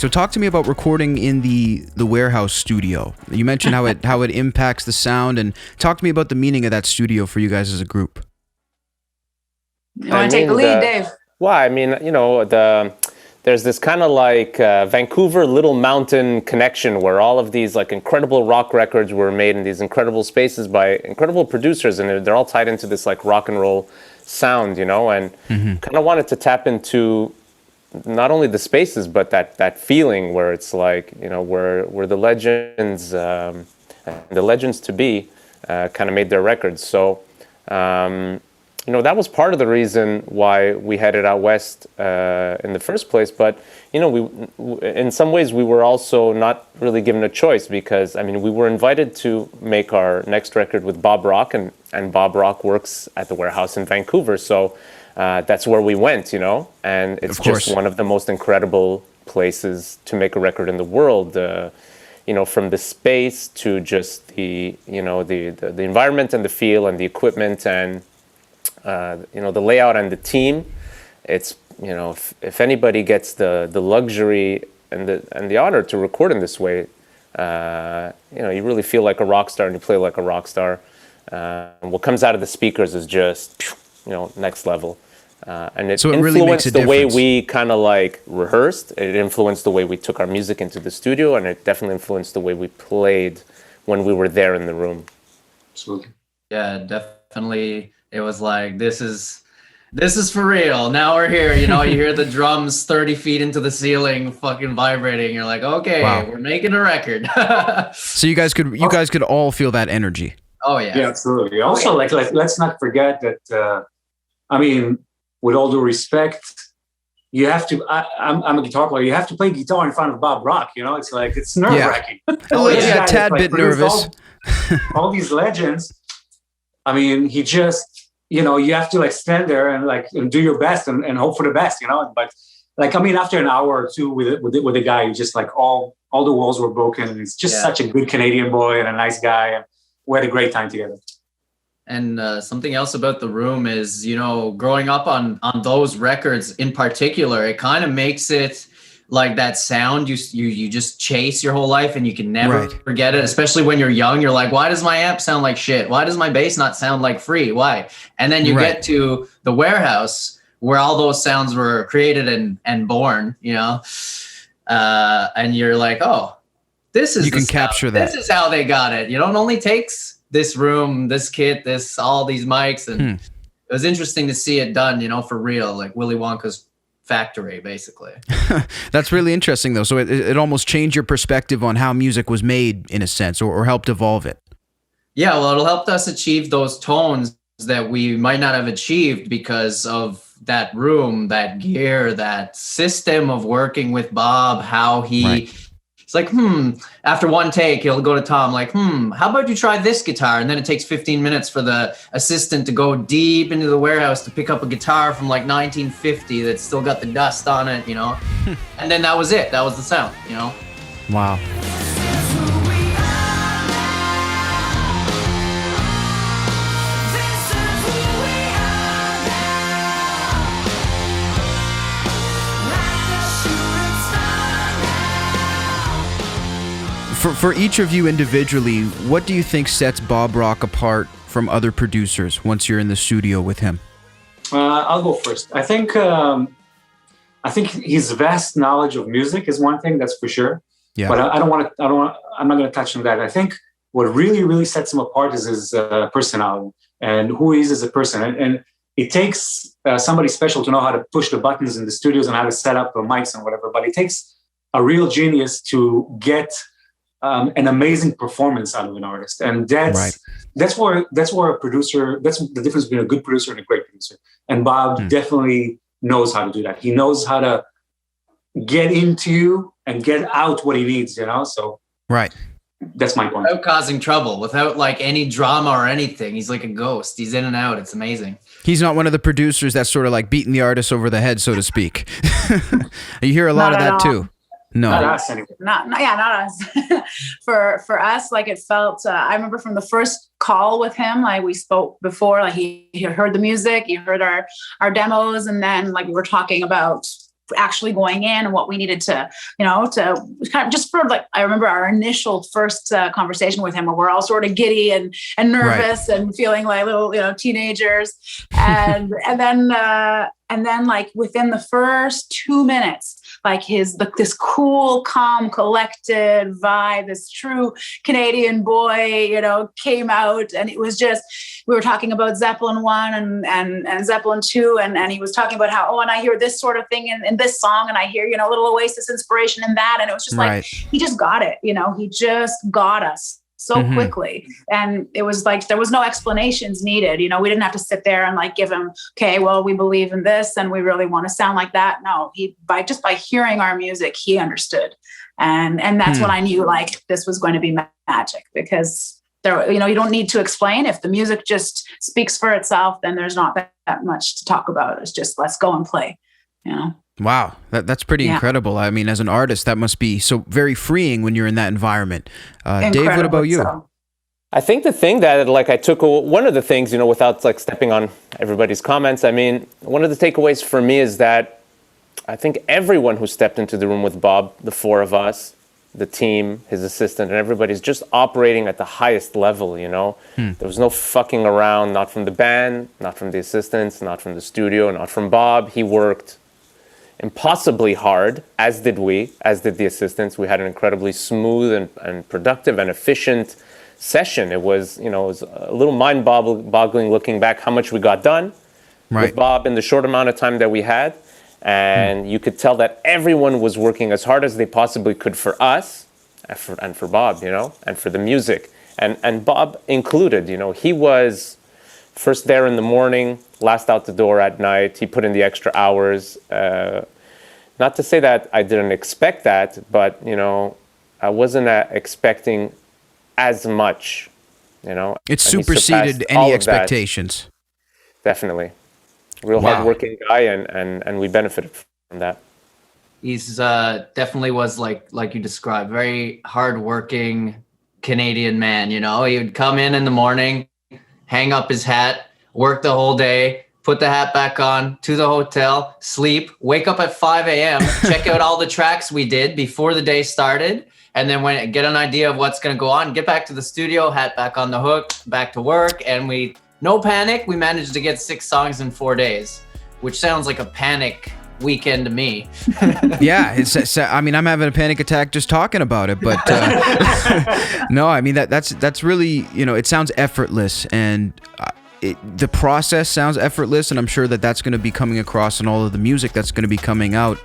So talk to me about recording in the warehouse studio. You mentioned how it impacts the sound, and talk to me about the meaning of that studio for you guys as a group. You want to take the lead, Dave? Well, I mean, there's this kind of like Vancouver Little Mountain connection where all of these like incredible rock records were made in these incredible spaces by incredible producers, and they're all tied into this like rock and roll sound, and kind of wanted to tap into not only the spaces but that feeling where it's like where the legends the legends to be kind of made their records. So that was part of the reason why we headed out west in the first place. But we in some ways we were also not really given a choice, because we were invited to make our next record with Bob Rock, and Bob Rock works at the warehouse in Vancouver. So that's where we went, and it's just one of the most incredible places to make a record in the world. From the space to just the environment and the feel and the equipment and the layout and the team. It's if anybody gets the luxury and the honor to record in this way, you really feel like a rock star and you play like a rock star. What comes out of the speakers is just next level. And it influenced really makes a the way difference. we kind of like rehearsed. It influenced the way we took our music into the studio, and it definitely influenced the way we played when we were there in the room. Absolutely. Yeah, definitely. It was like, this is for real. Now we're here. You hear the drums 30 feet into the ceiling, fucking vibrating. You're like, okay, wow. We're making a record. So you guys could all feel that energy. Oh yeah. Yeah, absolutely. Also, like let's not forget that. With all due respect, you have to. I'm a guitar player. You have to play guitar in front of Bob Rock. It's like it's nerve-wracking. Yeah, a tad bit nervous. All these legends. He just, you have to like stand there and do your best and hope for the best, But after an hour or two with the guy, just like all the walls were broken, and he's just such a good Canadian boy and a nice guy, and we had a great time together. And something else about the room is, growing up on those records in particular, it kind of makes it like that sound you just chase your whole life, and you can never forget it, especially when you're young. You're like, why does my amp sound like shit? Why does my bass not sound like Free? Why? And then you get to the warehouse where all those sounds were created and born, and you're like, oh, this is you can capture that. This is how they got it. It only takes this room, this kit, all these mics, and it was interesting to see it done, for real, like Willy Wonka's factory, basically. That's really interesting, though. So it almost changed your perspective on how music was made, in a sense, or helped evolve it. Yeah, well, it'll help us achieve those tones that we might not have achieved because of that room, that gear, that system of working with Bob, how he... It's like, after one take, he'll go to Tom like, how about you try this guitar? And then it takes 15 minutes for the assistant to go deep into the warehouse to pick up a guitar from like 1950 that's still got the dust on it, And then that was it. That was the sound, Wow. For each of you individually, what do you think sets Bob Rock apart from other producers once you're in the studio with him? I'll go first. I think his vast knowledge of music is one thing, that's for sure. Yeah. But I'm not going to touch on that. I think what really, really sets him apart is his personality and who he is as a person. And it takes somebody special to know how to push the buttons in the studios and how to set up the mics and whatever. But it takes a real genius to get an amazing performance out of an artist, and that's where a producer. That's the difference between a good producer and a great producer. And Bob definitely knows how to do that. He knows how to get into you and get out what he needs. So that's my point. Without causing trouble, without like any drama or anything, he's like a ghost. He's in and out. It's amazing. He's not one of the producers that's sort of like beating the artist over the head, so to speak. You hear a lot of that too. No, not us anyway. Not us. for us, like it felt. I remember from the first call with him, like we spoke before, like he heard the music, he heard our demos, and then like we were talking about actually going in and what we needed to, to kind of just for like, I remember our initial first conversation with him where we're all sort of giddy and nervous and feeling like little, teenagers. And then like within the first 2 minutes, like this cool, calm, collected vibe, this true Canadian boy, came out, and it was just, we were talking about Zeppelin 1 and Zeppelin 2, and he was talking about how, and I hear this sort of thing in this song, and I hear, a little Oasis inspiration in that. And it was just like, he just got it, he just got us so quickly. And it was like, there was no explanations needed. We didn't have to sit there and like give him, okay, well, we believe in this and we really want to sound like that. No, by hearing our music, he understood. And that's when I knew like this was going to be magic, because there, you don't need to explain. If the music just speaks for itself, then there's not that much to talk about. It's just, let's go and play, Wow, that's pretty incredible. I mean, as an artist, that must be so very freeing when you're in that environment. Dave, what about you? So. I think the thing that like I took, one of the things, without like stepping on everybody's comments, I mean, one of the takeaways for me is that I think everyone who stepped into the room with Bob, the four of us, the team, his assistant, and everybody's just operating at the highest level, There was no fucking around, not from the band, not from the assistants, not from the studio, not from Bob. He worked impossibly hard, as did the assistants. We had an incredibly smooth and productive and efficient session. It was, it was a little mind-boggling looking back how much we got done with Bob in the short amount of time that we had. And you could tell that everyone was working as hard as they possibly could for us and for Bob, and for the music. And Bob included, he was first there in the morning, last out the door at night. He put in the extra hours. Not to say that I didn't expect that, but, I wasn't expecting as much, It superseded any expectations. Definitely. Real hardworking guy, and we benefited from that. He's definitely was like you described, very hardworking Canadian man. He would come in the morning, hang up his hat, work the whole day, put the hat back on, to the hotel, sleep, wake up at 5 a.m., check out all the tracks we did before the day started, and then get an idea of what's going to go on, get back to the studio, hat back on the hook, back to work, and no panic, we managed to get 6 songs in 4 days, which sounds like a panic weekend to me. Yeah, I mean, I'm having a panic attack just talking about it, but no, I mean that's really, it sounds effortless, and the process sounds effortless, and I'm sure that's going to be coming across in all of the music that's going to be coming out.